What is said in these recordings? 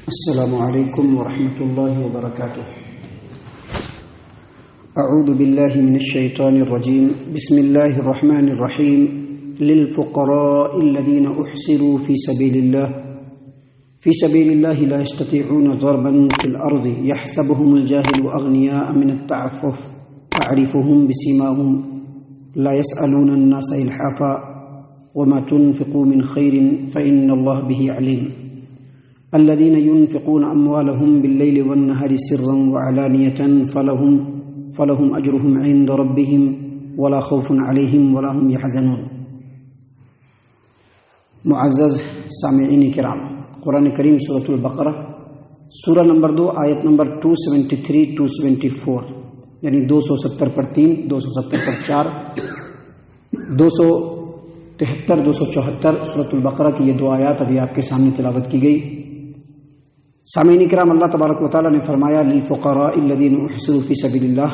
السلام علیکم ورحمۃ اللہ وبرکاتہ۔ اعوذ باللہ من الشیطان الرجیم، بسم اللہ الرحمن الرحیم۔ للفقراء الذین احصروا فی سبیل اللہ لا يستطيعون ضربا في الارض يحسبهم الجاهل اغنیاء من التعفف تعرفهم بسیماهم لا يسألون الناس الحافا وما تنفقوا من خیر فإن اللہ به علیم۔ الذين ينفقون أموالهم بالليل والنهار سرا وعلانية فلهم أجرهم عند ربهم ولا خوف عليهم ولا هم يحزنون۔ معزز سامعین کرام، قرآن کریم سورۃ البقرہ سورہ نمبر 2 آیت نمبر 273-274، یعنی 270 پر 3، 270 پر 4، 273 274 سورۃ البقرہ کی یہ دو آیات ابھی آپ کے سامنے تلاوت کی گئی۔ سامعین کرام، اللہ تبارک و تعالیٰ نے فرمایا للفقراء الذین احصروا فی سبیل اللہ،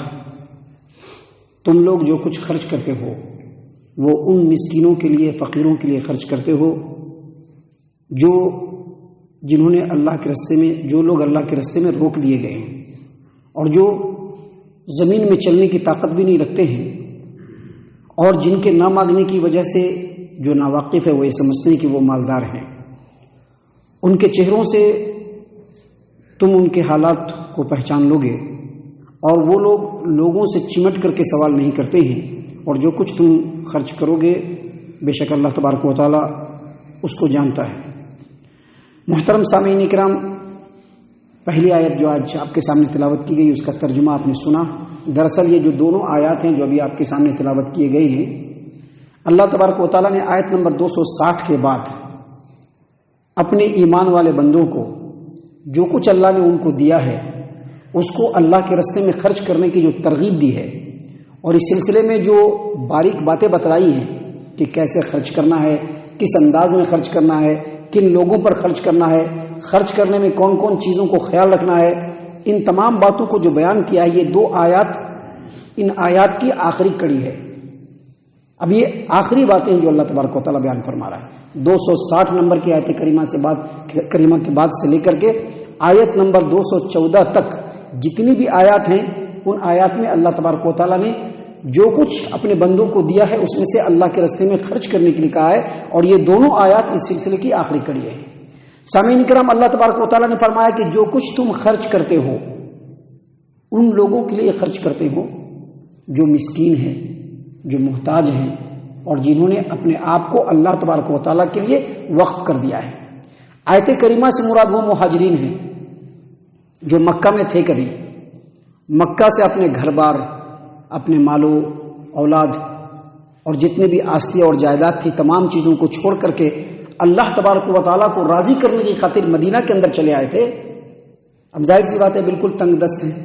تم لوگ جو کچھ خرچ کرتے ہو وہ ان مسکینوں کے لیے، فقیروں کے لیے خرچ کرتے ہو جنہوں نے اللہ کے راستے میں، جو لوگ اللہ کے راستے میں روک دیے گئے ہیں اور جو زمین میں چلنے کی طاقت بھی نہیں رکھتے ہیں، اور جن کے نہ مانگنے کی وجہ سے جو ناواقف ہے وہ یہ سمجھتے ہیں کہ وہ مالدار ہیں۔ ان کے چہروں سے تم ان کے حالات کو پہچان لو گے، اور وہ لوگ لوگوں سے چمٹ کر کے سوال نہیں کرتے ہیں، اور جو کچھ تم خرچ کرو گے بے شک اللہ تبارک و تعالیٰ اس کو جانتا ہے۔ محترم سامعین کرام، پہلی آیت جو آج آپ کے سامنے تلاوت کی گئی اس کا ترجمہ آپ نے سنا۔ دراصل یہ جو دونوں آیات ہیں جو ابھی آپ کے سامنے تلاوت کیے گئے ہیں، اللہ تبارک و تعالیٰ نے آیت نمبر 260 کے بعد اپنے ایمان والے بندوں کو جو کچھ اللہ نے ان کو دیا ہے اس کو اللہ کے راستے میں خرچ کرنے کی جو ترغیب دی ہے، اور اس سلسلے میں جو باریک باتیں بتلائی ہیں کہ کیسے خرچ کرنا ہے، کس انداز میں خرچ کرنا ہے، کن لوگوں پر خرچ کرنا ہے، خرچ کرنے میں کون کون چیزوں کو خیال رکھنا ہے، ان تمام باتوں کو جو بیان کیا ہے، یہ دو آیات ان آیات کی آخری کڑی ہے۔ اب یہ آخری باتیں جو اللہ تبارک و تعالیٰ بیان فرما رہا ہے 260 نمبر کی آیت کریمہ کے بعد سے لے کر کے آیت نمبر 214 تک جتنی بھی آیات ہیں، ان آیات میں اللہ تبارک و تعالیٰ نے جو کچھ اپنے بندوں کو دیا ہے اس میں سے اللہ کے راستے میں خرچ کرنے کے لیے کہا ہے، اور یہ دونوں آیات اس سلسلے کی آخری کڑی ہے۔ سامعین کرام، اللہ تبارک و تعالیٰ نے فرمایا کہ جو کچھ تم خرچ کرتے ہو ان لوگوں کے لیے خرچ کرتے ہو جو مسکین ہیں، جو محتاج ہیں، اور جنہوں نے اپنے آپ کو اللہ تبارک و تعالیٰ کے لیے وقف کر دیا ہے۔ آیت کریمہ سے مراد وہ مہاجرین ہیں جو مکہ میں تھے، کبھی مکہ سے اپنے گھر بار، اپنے مال و اولاد اور جتنے بھی آستی اور جائیداد تھی تمام چیزوں کو چھوڑ کر کے اللہ تبارک و تعالیٰ کو راضی کرنے کی خاطر مدینہ کے اندر چلے آئے تھے۔ اب ظاہر سی بات ہے بالکل تنگ دست ہیں،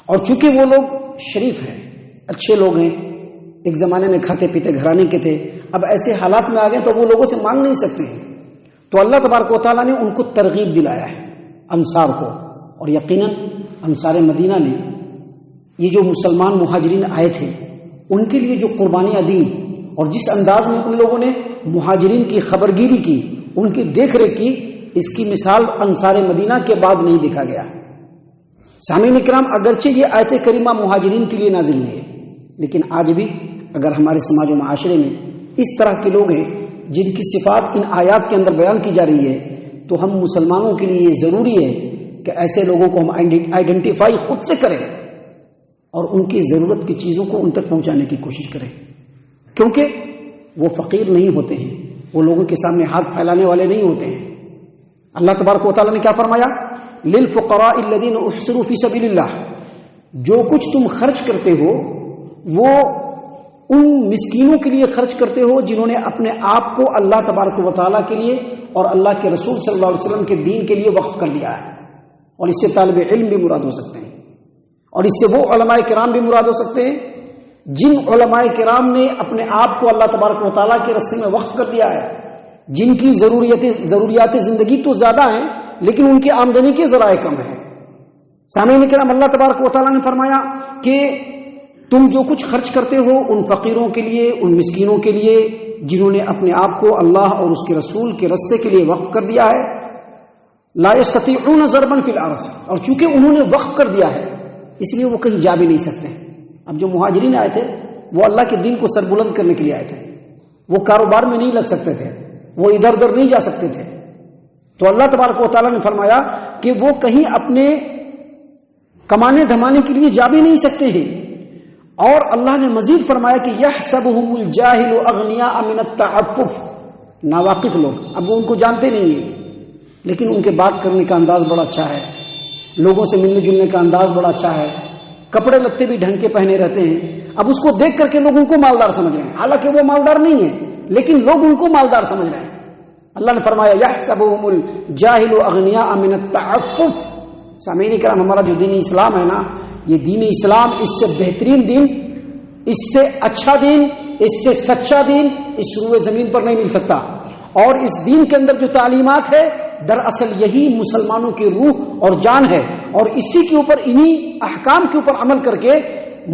اور چونکہ وہ لوگ شریف ہیں، اچھے لوگ ہیں، ایک زمانے میں کھاتے پیتے گھرانے کے تھے، اب ایسے حالات میں آ گئے تو وہ لوگوں سے مانگ نہیں سکتے ہیں، تو اللہ تبارک و تعالیٰ نے ان کو ترغیب دلایا ہے، انصار کو، اور یقیناً انصار مدینہ نے یہ جو مسلمان مہاجرین آئے تھے ان کے لیے جو قربانیاں دی، اور جس انداز میں ان لوگوں نے مہاجرین کی خبرگیری کی، ان کی دیکھ ریکھ کی، اس کی مثال انصار مدینہ کے بعد نہیں دیکھا گیا۔ سامعین کرام، اگرچہ یہ آیت کریمہ مہاجرین کے لیے نازل ہوئی ہے، لیکن آج بھی اگر ہمارے سماج و معاشرے میں اس طرح کے لوگ ہیں جن کی صفات ان آیات کے اندر بیان کی جا رہی ہے، تو ہم مسلمانوں کے لیے یہ ضروری ہے کہ ایسے لوگوں کو ہم آئیڈینٹیفائی خود سے کریں اور ان کی ضرورت کی چیزوں کو ان تک پہنچانے کی کوشش کریں، کیونکہ وہ فقیر نہیں ہوتے ہیں، وہ لوگوں کے سامنے ہاتھ پھیلانے والے نہیں ہوتے ہیں۔ اللہ تبارک و تعالیٰ نے کیا فرمایا؟ للفقراء الذین احصروا فی سبیل اللہ، جو کچھ تم خرچ کرتے ہو وہ ان مسکینوں کے لیے خرچ کرتے ہو جنہوں نے اپنے آپ کو اللہ تبارک و تعالیٰ کے لیے اور اللہ کے رسول صلی اللہ علیہ وسلم کے دین کے لیے وقف کر لیا ہے، اور اس سے طالب علم بھی مراد ہو سکتے ہیں، اور اس سے وہ علماء کرام بھی مراد ہو سکتے ہیں جن علماء کرام نے اپنے آپ کو اللہ تبارک و تعالیٰ کے راستے میں وقف کر دیا ہے، جن کی ضروریات زندگی تو زیادہ ہیں لیکن ان کی آمدنی کے ذرائع کم ہیں۔ سامعین کرام، اللہ تبارک و تعالیٰ نے فرمایا کہ تم جو کچھ خرچ کرتے ہو ان فقیروں کے لیے، ان مسکینوں کے لیے جنہوں نے اپنے آپ کو اللہ اور اس کے رسول کے راستے کے لیے وقف کر دیا ہے، لا یستطیعون ضربا فی الارض، اور چونکہ انہوں نے وقف کر دیا ہے اس لیے وہ کہیں جا بھی نہیں سکتے۔ اب جو مہاجرین آئے تھے وہ اللہ کے دین کو سربلند کرنے کے لیے آئے تھے، وہ کاروبار میں نہیں لگ سکتے تھے، وہ ادھر ادھر نہیں جا سکتے تھے، تو اللہ تبارک و تعالیٰ نے فرمایا کہ وہ کہیں اپنے کمانے دھمانے کے لیے جا بھی نہیں سکتے ہیں۔ اور اللہ نے مزید فرمایا کہ یحسبهم الجاہل اغنیاء من التعفف، ناواقف لوگ، اب وہ ان کو جانتے نہیں ہیں لیکن ان کے بات کرنے کا انداز بڑا اچھا ہے، لوگوں سے ملنے جلنے کا انداز بڑا اچھا ہے، کپڑے لتے بھی ڈھنگ کے پہنے رہتے ہیں، اب اس کو دیکھ کر کے لوگ ان کو مالدار سمجھ رہے ہیں، حالانکہ وہ مالدار نہیں ہے لیکن لوگ ان کو مالدار سمجھ رہے ہیں۔ اللہ نے فرمایا یحسبهم الجاہل اغنیاء من التعفف۔ سامعین کرام، ہمارا جو دین اسلام ہے نا، یہ دین اسلام اس سے بہترین دین، اس سے اچھا دین، اس سے سچا دین اس روئے زمین پر نہیں مل سکتا۔ اور اس دین کے اندر جو تعلیمات ہے دراصل یہی مسلمانوں کی روح اور جان ہے، اور اسی کے اوپر، انہی احکام کے اوپر عمل کر کے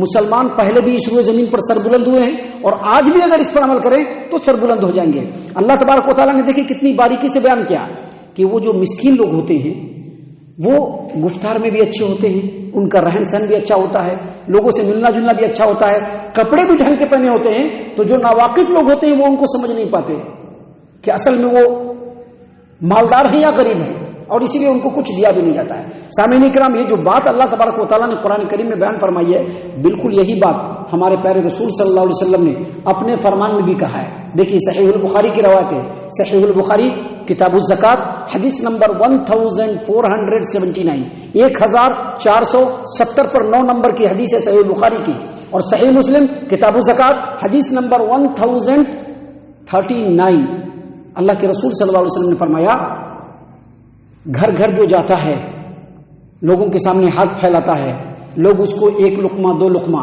مسلمان پہلے بھی اس روئے زمین پر سربلند ہوئے ہیں اور آج بھی اگر اس پر عمل کریں تو سربلند ہو جائیں گے۔ اللہ تبارک و تعالیٰ نے دیکھیں کتنی باریکی سے بیان کیا کہ وہ جو مسکین لوگ ہوتے ہیں وہ گفتار میں بھی اچھے ہوتے ہیں، ان کا رہن سہن بھی اچھا ہوتا ہے، لوگوں سے ملنا جلنا بھی اچھا ہوتا ہے، کپڑے بھی ڈھنگ کے پہنے ہوتے ہیں، تو جو ناواقف لوگ ہوتے ہیں وہ ان کو سمجھ نہیں پاتے کہ اصل میں وہ مالدار ہیں یا غریب ہیں، اور اسی لیے ان کو کچھ دیا بھی نہیں جاتا ہے۔ سامعین کرام، یہ جو بات اللہ تبارک و تعالیٰ نے قرآن کریم میں بیان فرمائی ہے، بالکل یہی بات ہمارے پیارے رسول صلی اللہ علیہ وسلم نے اپنے فرمان میں بھی کہا ہے۔ دیکھیے صحیح البخاری کی روایت ہے، صحیح البخاری کتاب الزکات حدیث نمبر 1479، 1470 پر 9 نمبر کی حدیث ہے صحیح البخاری کی، اور صحیح مسلم کتاب الزکات حدیث نمبر 1039۔ اللہ کے رسول صلی اللہ علیہ وسلم نے فرمایا گھر گھر جو جاتا ہے لوگوں کے سامنے ہاتھ پھیلاتا ہے، لوگ اس کو 1 لقمہ 2 لقمہ،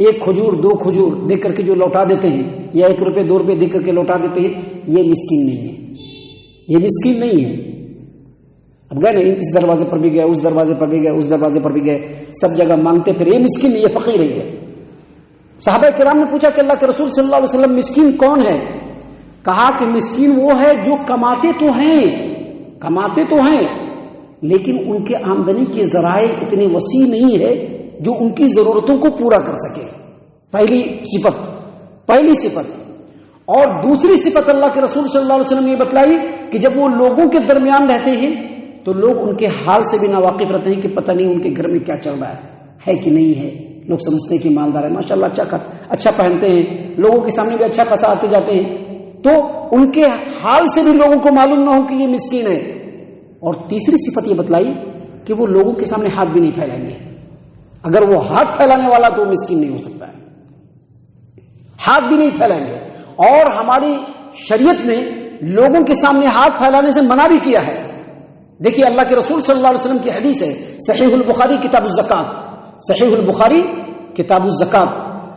1 کھجور 2 کھجور دے کر کے جو لوٹا دیتے ہیں، یا 1 روپے 2 روپے دے کر کے لوٹا دیتے ہیں، یہ مسکین نہیں ہے، یہ مسکین نہیں ہے۔ اب گئے نا، اس دروازے پر بھی گئے، اس دروازے پر بھی گئے، اس دروازے پر بھی گئے، سب جگہ مانگتے پھر، یہ مسکین نہیں، یہ فقیر ہے۔ صحابہ کرام نے پوچھا کہ اللہ کے رسول صلی اللہ علیہ وسلم مسکین کون ہے؟ کہا کہ مسکین وہ ہے جو کماتے تو ہیں لیکن ان کے آمدنی کے ذرائع اتنے وسیع نہیں ہے جو ان کی ضرورتوں کو پورا کر سکے۔ پہلی صفت۔ اور دوسری صفت اللہ کے رسول صلی اللہ علیہ وسلم نے یہ بتلائی کہ جب وہ لوگوں کے درمیان رہتے ہیں تو لوگ ان کے حال سے بھی ناواقف رہتے ہیں کہ پتہ نہیں ان کے گھر میں کیا چل رہا ہے کہ نہیں ہے۔ لوگ سمجھتے ہیں کہ مالدار ہے، ماشاءاللہ اچھا پہنتے ہیں، لوگوں کے سامنے بھی اچھا خاصا آتے جاتے ہیں، تو ان کے حال سے بھی لوگوں کو معلوم نہ ہو کہ یہ مسکین ہے۔ اور تیسری صفت یہ بتلائی کہ وہ لوگوں کے سامنے ہاتھ بھی نہیں پھیلائیں گے، اگر وہ ہاتھ پھیلانے والا تو وہ مسکین نہیں ہو سکتا ہے، ہاتھ بھی نہیں پھیلائیں گے۔ اور ہماری شریعت نے لوگوں کے سامنے ہاتھ پھیلانے سے منع بھی کیا ہے۔ دیکھیے اللہ کے رسول صلی اللہ علیہ وسلم کی حدیث ہے صحیح البخاری کتاب الزکات، صحیح البخاری کتاب الزکات،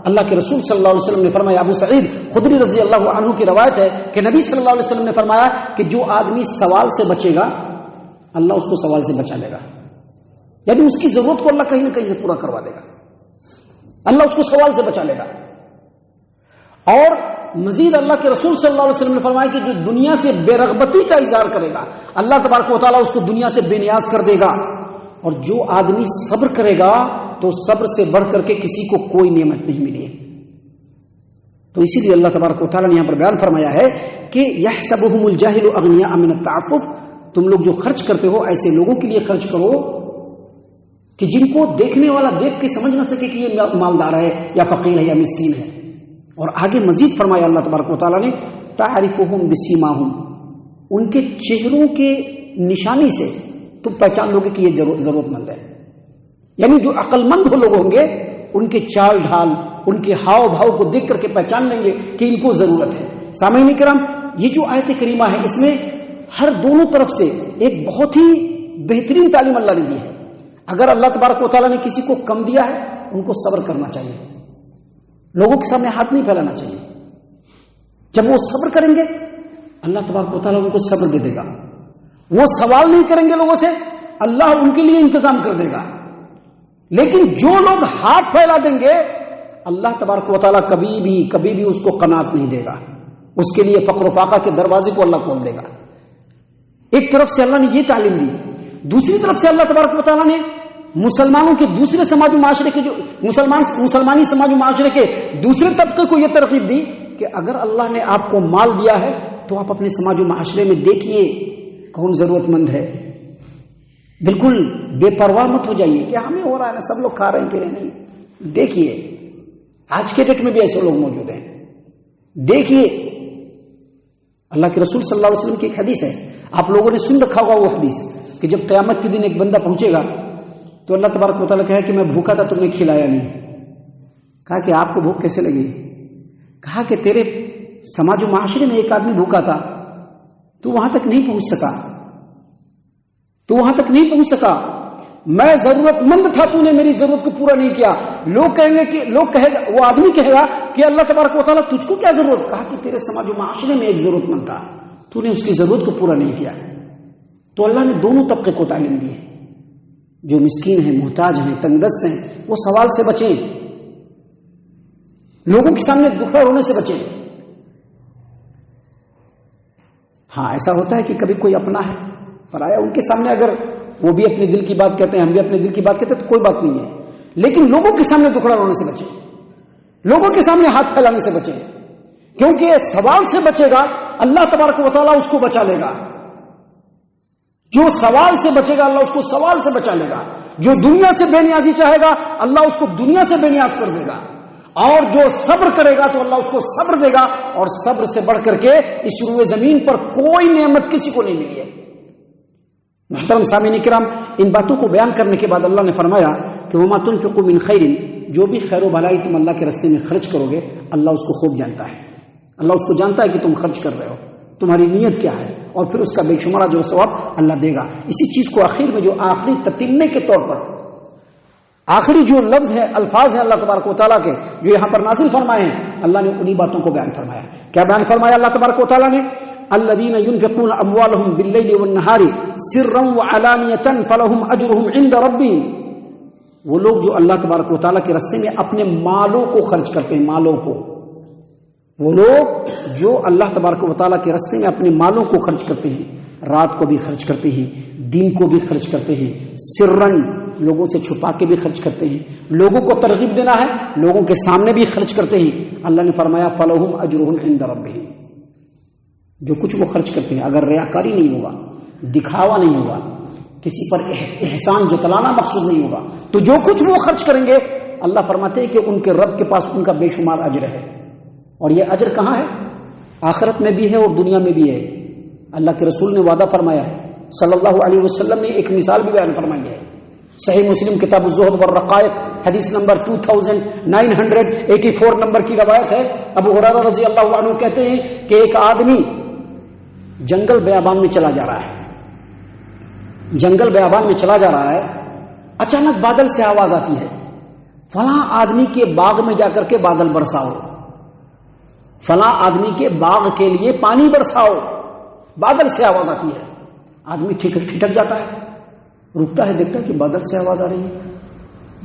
اللہ کے رسول صلی اللہ علیہ وسلم نے فرمایا، ابو سعید خدری رضی اللہ عنہ کی روایت ہے کہ نبی صلی اللہ علیہ وسلم نے فرمایا کہ جو آدمی سوال سے بچے گا اللہ اس کو سوال سے بچا لے گا، یعنی اس کی ضرورت کو اللہ کہیں نہ کہیں سے پورا کروا دے گا، اللہ اس کو سوال سے بچا لے گا۔ اور مزید اللہ کے رسول صلی اللہ علیہ وسلم نے فرمایا کہ جو دنیا سے بے رغبتی کا اظہار کرے گا اللہ تبارک و تعالیٰ اس کو دنیا سے بے نیاز کر دے گا، اور جو آدمی صبر کرے گا تو صبر سے بڑھ کر کے کسی کو کوئی نعمت نہیں ملی ہے۔ تو اسی لیے اللہ تبارک و تعالیٰ نے یہاں پر بیان فرمایا ہے کہ یحسبهم الجاہل اغنیاء من التعفف، تم لوگ جو خرچ کرتے ہو ایسے لوگوں کے لیے خرچ کرو کہ جن کو دیکھنے والا دیکھ کے سمجھ نہ سکے کہ یہ مالدار ہے یا فقیر ہے یا مسکین ہے۔ اور آگے مزید فرمایا اللہ تبارک و تعالیٰ نے تعرفهم بسیماہم، ان کے چہروں کے نشانی سے تم پہچان لوگے کہ یہ ضرورت مند ہے، یعنی جو عقل مند لوگ ہوں گے ان کے چال ڈھال، ان کے ہاؤ بھاؤ کو دیکھ کر کے پہچان لیں گے کہ ان کو ضرورت ہے۔ سامعین کرام، یہ جو آیت کریمہ ہے اس میں ہر دونوں طرف سے ایک بہت ہی بہترین تعلیم اللہ نے دی ہے۔ اگر اللہ تبارک و تعالیٰ نے کسی کو کم دیا ہے ان کو صبر کرنا چاہیے، لوگوں کے سامنے ہاتھ نہیں پھیلانا چاہیے۔ جب وہ صبر کریں گے اللہ تبارک و تعالیٰ ان کو صبر دے دے گا، وہ سوال نہیں کریں گے لوگوں سے، اللہ ان کے لیے انتظام کر دے گا۔ لیکن جو لوگ ہاتھ پھیلا دیں گے اللہ تبارک و تعالیٰ کبھی بھی اس کو قناعت نہیں دے گا، اس کے لیے فقر و فاقہ کے دروازے کو اللہ کھول دے گا۔ ایک طرف سے اللہ نے یہ تعلیم دی، دوسری طرف سے اللہ تبارک و تعالیٰ نے مسلمانوں کے دوسرے سماج و معاشرے کے جو مسلمانی سماج و معاشرے کے دوسرے طبقے کو یہ ترغیب دی کہ اگر اللہ نے آپ کو مال دیا ہے تو آپ اپنے سماج و معاشرے میں دیکھیے کون ضرورت مند ہے، بالکل بے پرواہ مت ہو جائیے کہ ہمیں ہو رہا ہے نا، سب لوگ کھا رہے ہیں پی رہے نہیں، دیکھیے آج کے ڈیٹ میں بھی ایسے لوگ موجود ہیں، دیکھیے اللہ کے رسول صلی اللہ علیہ وسلم کی ایک حدیث ہے، آپ لوگوں نے سن رکھا ہوگا وہ حدیث کہ جب قیامت کے دن ایک بندہ پہنچے گا تو اللہ تبارک و تعالیٰ کہا کہ میں بھوکا تھا تم نے کھلایا نہیں، کہا کہ آپ کو بھوک کیسے لگی؟ کہا کہ تیرے سماج و معاشرے میں ایک آدمی بھوکا تھا، تو وہاں تک نہیں پہنچ سکا، میں ضرورت مند تھا، تو نے میری ضرورت کو پورا نہیں کیا، وہ آدمی کہے گا کہ اللہ تبارک و تعالیٰ تجھ کو کیا ضرورت؟ کہا کہ تیرے سماج و معاشرے میں ایک ضرورت مند تھا، تو نے اس کی ضرورت کو پورا نہیں کیا۔ تو اللہ نے دونوں طبقے کو تعلیم دی ہے، جو مسکین ہیں، محتاج ہیں، تنگ دست ہیں، وہ سوال سے بچیں، لوگوں کے سامنے دکھڑا ہونے سے بچیں۔ ہاں ایسا ہوتا ہے کہ کبھی کوئی اپنا ہے پرایا، ان کے سامنے اگر وہ بھی اپنے دل کی بات کہتے ہیں، ہم بھی اپنے دل کی بات کہتے ہیں تو کوئی بات نہیں ہے، لیکن لوگوں کے سامنے دکھڑا ہونے سے بچیں، لوگوں کے سامنے ہاتھ پھیلانے سے بچیں، کیونکہ سوال سے بچے گا اللہ تبارک و تعالیٰ اس کو بچا لے گا، جو سوال سے بچے گا اللہ اس کو سوال سے بچا لے گا، جو دنیا سے بے نیازی چاہے گا اللہ اس کو دنیا سے بے نیاز کر دے گا، اور جو صبر کرے گا تو اللہ اس کو صبر دے گا، اور صبر سے بڑھ کر کے اس روئے زمین پر کوئی نعمت کسی کو نہیں ملی ہے۔ محترم سامعین کرام، ان باتوں کو بیان کرنے کے بعد اللہ نے فرمایا کہ وما تنفقوا من خیر، جو بھی خیر و بھلائی تم اللہ کے راستے میں خرچ کرو گے اللہ اس کو خوب جانتا ہے، اللہ اس کو جانتا ہے کہ تم خرچ کر رہے ہو، تمہاری نیت کیا ہے، اور پھر اس کا بے شمارہ جو ثواب اللہ دے گا۔ اسی چیز کو آخر میں جو آخری تتمے کے طور پر آخری جو لفظ ہے، الفاظ ہیں اللہ تبارک و تعالیٰ کے جو یہاں پر نازل فرمائے ہیں، اللہ نے انہی باتوں کو بیان فرمایا۔ کیا بیان فرمایا اللہ تبارک و تعالیٰ نے؟ الذین ينفقون اموالهم باللیل والنہار سرا وعلانیۃ فلہم اجرہم عند ربہم، وہ لوگ جو اللہ تبارک و تعالیٰ کے راستے میں اپنے مالوں کو خرچ کرتے ہیں، مالوں کو، وہ لوگ جو اللہ تبارک و تعالیٰ کے راستے میں اپنے مالوں کو خرچ کرتے ہیں، رات کو بھی خرچ کرتے ہیں، دن کو بھی خرچ کرتے ہیں، سرن لوگوں سے چھپا کے بھی خرچ کرتے ہیں، لوگوں کو ترغیب دینا ہے لوگوں کے سامنے بھی خرچ کرتے ہیں، اللہ نے فرمایا فلہم اجرہم عند ربہم، جو کچھ وہ خرچ کرتے ہیں اگر ریاکاری نہیں ہوگا، دکھاوا نہیں ہوگا، کسی پر احسان جتلانا مقصود نہیں ہوگا، تو جو کچھ وہ خرچ کریں گے اللہ فرماتے ہیں کہ ان کے رب کے پاس ان کا بے شمار اجر ہے، اور یہ اجر کہاں ہے؟ آخرت میں بھی ہے اور دنیا میں بھی ہے۔ اللہ کے رسول نے وعدہ فرمایا ہے، صلی اللہ علیہ وسلم نے ایک مثال بھی بیان فرمائی ہے، صحیح مسلم کتاب الزہد والرقائق حدیث نمبر 2984 نمبر کی روایت ہے، ابو ہریرہ رضی اللہ عنہ کہتے ہیں کہ ایک آدمی جنگل بیابان میں چلا جا رہا ہے، جنگل بیابان میں چلا جا رہا ہے، اچانک بادل سے آواز آتی ہے، فلاں آدمی کے باغ میں جا کر کے بادل برساؤ، فلاں آدمی کے باغ کے لیے پانی برساؤ، بادل سے آواز آتی ہے، آدمی ٹھٹک جاتا ہے، رکتا ہے، دیکھتا ہے کہ بادل سے آواز آ رہی ہے،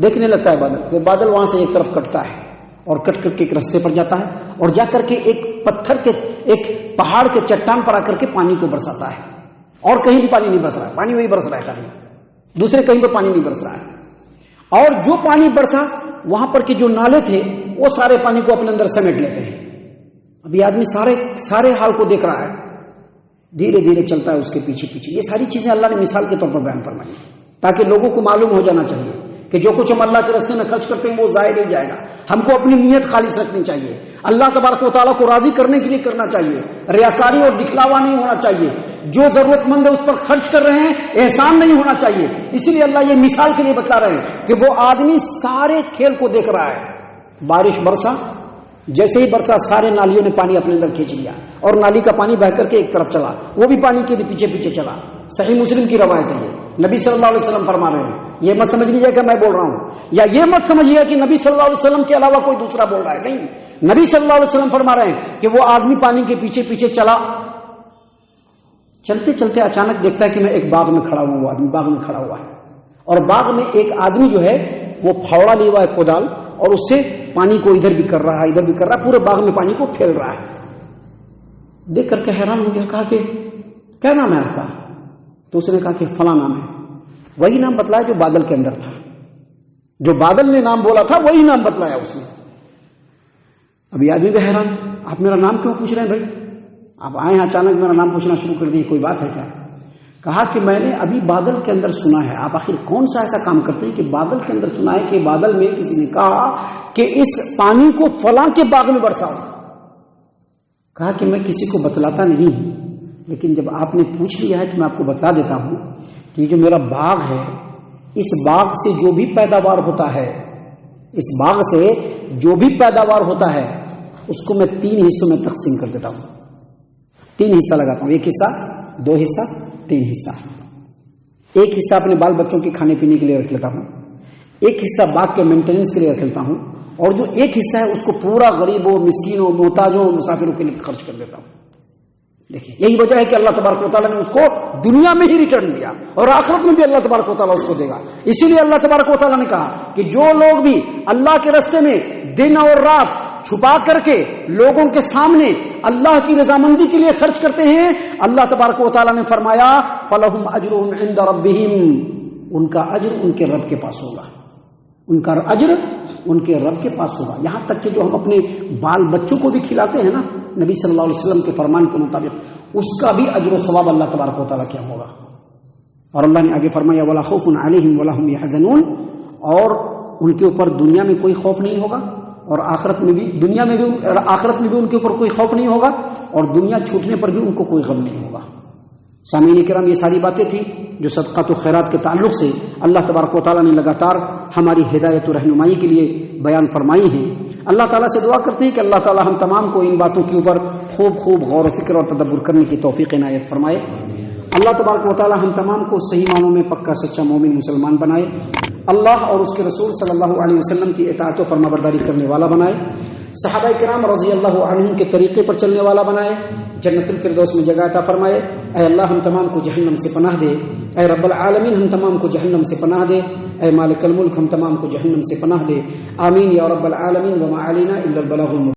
دیکھنے لگتا ہے بادل، کہ بادل وہاں سے ایک طرف کٹتا ہے اور کٹ کر کے ایک رستے پر جاتا ہے، اور جا کر کے ایک پتھر کے ایک پہاڑ کے چٹان پر آ کر کے پانی کو برساتا ہے، اور کہیں بھی پانی نہیں برس رہا ہے، پانی وہی برس رہا ہے، کہیں دوسرے کہیں پر پانی نہیں برس رہا ہے، اور جو پانی برسا وہاں پر کے جو نالے تھے وہ سارے پانی کو اپنے اندر سمیٹ لیتے ہیں۔ ابھی آدمی سارے حال کو دیکھ رہا ہے، دھیرے دھیرے چلتا ہے اس کے پیچھے پیچھے۔ یہ ساری چیزیں اللہ نے مثال کے طور پر بیان فرمائی تاکہ لوگوں کو معلوم ہو جانا چاہیے کہ جو کچھ ہم اللہ کے راستے میں خرچ کرتے ہیں وہ ضائع نہیں جائے گا، ہم کو اپنی نیت خالص رکھنی چاہیے، اللہ تبارک و تعالیٰ کو راضی کرنے کے لیے کرنا چاہیے، ریاکاری اور دکھلاوا نہیں ہونا چاہیے، جو ضرورت مند ہے اس پر خرچ کر رہے ہیں احسان نہیں ہونا چاہیے۔ اسی لیے اللہ یہ مثال کے لیے بتا رہے ہیں کہ وہ آدمی سارے کھیل کو دیکھ رہا ہے، بارش برسا، جیسے ہی برسا سارے نالیوں نے پانی اپنے اندر کھینچ لیا اور نالی کا پانی بہ کر کے ایک طرف چلا، وہ بھی پانی کے پیچھے پیچھے چلا۔ صحیح مسلم کی روایت ہے، یہ نبی صلی اللہ علیہ وسلم فرما رہے ہیں، یہ مت سمجھ لیجیے کہ میں بول رہا ہوں، یا یہ مت سمجھیے کہ نبی صلی اللہ علیہ وسلم کے علاوہ کوئی دوسرا بول رہا ہے، نہیں، نبی صلی اللہ علیہ وسلم فرما رہے ہیں کہ وہ آدمی پانی کے پیچھے پیچھے چلا، چلتے چلتے اچانک دیکھتا ہے کہ میں ایک باغ میں کھڑا ہوں، وہ آدمی باغ میں کھڑا ہوا ہے، اور باغ میں ایک آدمی جو ہے وہ پھاوڑا لیے ہوا ہے، کودال، اور اس سے پانی کو ادھر بھی کر رہا ہے ادھر بھی کر رہا ہے، پورے باغ میں پانی کو پھیل رہا ہے۔ دیکھ کر کے حیران ہو گیا، کہا کہ کیا نام ہے آپ کا؟ تو اس نے کہا کہ فلاں نام ہے. وہی نام بتلایا جو بادل کے اندر تھا، جو بادل نے نام بولا تھا وہی نام بتلایا اس نے. ابھی آدمی بھی حیران، آپ میرا نام کیوں پوچھ رہے ہیں بھائی؟ آپ آئے ہیں اچانک میرا نام پوچھنا شروع کر دیے، کوئی بات ہے کیا؟ کہا کہ میں نے ابھی بادل کے اندر سنا ہے. آپ آخر کون سا ایسا کام کرتے ہیں کہ بادل کے اندر سنا ہے کہ بادل میں کسی نے کہا کہ اس پانی کو فلاں کے باغ میں برساؤ. کہا کہ میں کسی کو بتلاتا نہیں ہوں، لیکن جب آپ نے پوچھ لیا ہے تو میں آپ کو بتا دیتا ہوں کہ جو میرا باغ ہے، اس باغ سے جو بھی پیداوار ہوتا ہے، اس باغ سے جو بھی پیداوار ہوتا ہے اس کو میں 3 حصوں میں تقسیم کر دیتا ہوں. 3 حصہ لگاتا ہوں، 1 حصہ، 2 حصہ، 3 حصہ. 1 حصہ اپنے بال بچوں کے کھانے پینے کے لیے رکھ لیتا ہوں، 1 حصہ باغ کے مینٹیننس کے لیے رکھ لیتا ہوں، اور جو 1 حصہ ہے اس کو پورا غریبوں، مسکینوں، محتاجوں، مسافروں کے لیے خرچ کر دیتا ہوں. دیکھیے یہی وجہ ہے کہ اللہ تبارک و تعالیٰ نے اس کو دنیا میں ہی ریٹرن دیا اور آخرت میں بھی اللہ تبارک و تعالیٰ اس کو دے گا. اسی لیے اللہ تبارک و تعالیٰ نے کہا کہ جو لوگ بھی اللہ کے راستے میں دن اور رات چھپا کر کے لوگوں کے سامنے اللہ کی رضامندی کے لیے خرچ کرتے ہیں، اللہ تبارک و تعالیٰ نے فرمایا فَلَهُمْ أَجْرُهُمْ عِنْدَ رَبِّهِمْ، ان کا اجر ان کے رب کے پاس ہوگا، ان کا اجر ان کے رب کے پاس ہوگا. یہاں تک کہ جو ہم اپنے بال بچوں کو بھی کھلاتے ہیں نا نبی صلی اللہ علیہ وسلم کے فرمان کے مطابق، اس کا بھی اجر و ثواب اللہ تبارک و تعالیٰ کیا ہوگا. اور اللہ نے آگے فرمایا وَلَا خَوْفٌ عَلَيْهِمْ وَلَا هُمْ يَحْزَنُونَ، اور ان کے اوپر دنیا میں کوئی خوف نہیں ہوگا اور آخرت میں بھی، دنیا میں بھی آخرت میں بھی ان کے اوپر کوئی خوف نہیں ہوگا، اور دنیا چھوٹنے پر بھی ان کو کوئی غم نہیں ہوگا. سامعین کرام، یہ ساری باتیں تھیں جو صدقات و خیرات کے تعلق سے اللہ تبارک و تعالیٰ نے لگاتار ہماری ہدایت و رہنمائی کے لیے بیان فرمائی ہیں. اللہ تعالیٰ سے دعا کرتے ہیں کہ اللہ تعالیٰ ہم تمام کو ان باتوں کے اوپر خوب غور و فکر اور تدبر کرنے کی توفیق عنایت فرمائے. اللہ تبارک و تعالیٰ ہم تمام کو صحیح معنوں میں پکا سچا مومن مسلمان بنائے. اللہ اور اس کے رسول صلی اللہ علیہ وسلم کی اطاعت و فرما برداری کرنے والا بنائے. صحابہ کرام رضی اللہ عنہم کے طریقے پر چلنے والا بنائے. جنت الفردوس میں جگہ عطا فرمائے. اے اللہ ہم تمام کو جہنم سے پناہ دے. اے رب العالمین ہم تمام کو جہنم سے پناہ دے. اے مالک الملک ہم تمام کو جہنم سے پناہ دے. آمین یا رب العالمین. وما علینا الا البلاغ المبین.